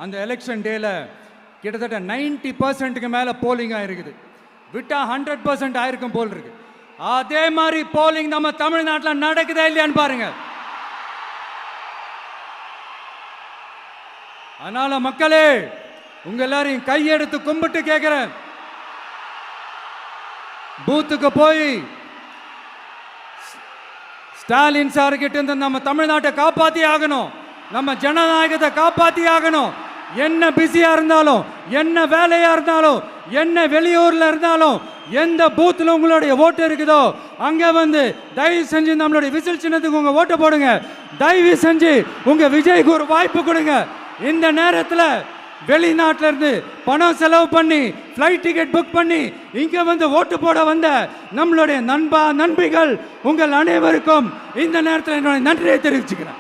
அந்த எலெக்ஷன் டேல கிட்டத்தட்ட 90% மேலே போலிங் ஆயிருக்குது. விட்டா 100% ஆயிருக்கும் போல் இருக்கு. அதே மாதிரி போலிங் நம்ம தமிழ்நாட்டில் நடக்குதா இல்லையான்னு பாருங்க. அதனால மக்களே, உங்க எல்லாரையும் கையெடுத்து கும்பிட்டு கேட்கிறேன், பூத்துக்கு போய் ஸ்டாலின் சார் கிட்ட இருந்து நம்ம தமிழ்நாட்டை காப்பாத்தி ஆகணும், நம்ம ஜனநாயகத்தை காப்பாத்தி ஆகணும். என்ன பிஸியா இருந்தாலும், என்ன வேலையா இருந்தாலும், என்ன வெளியூர்ல இருந்தாலும், எந்த பூத்துல உங்களுடைய ஓட்டு இருக்குதோ அங்க வந்து தயவு செஞ்சு நம்மளுடைய விசில் சின்னத்துக்கு உங்க ஓட்டு போடுங்க. தயவு செஞ்சு உங்க விஜய்க்கு ஒரு வாய்ப்பு கொடுங்க. இந்த நேரத்தில் வெளிநாட்டில இருந்து பணம் செலவு பண்ணி ஃப்ளைட் டிக்கெட் புக் பண்ணி இங்க வந்து ஓட்டு போட வந்த நம்மளுடைய நண்பிகள் உங்கள் அனைவருக்கும் இந்த நேரத்தில் என்னுடைய நன்றியை தெரிவிச்சுக்கிறேன்.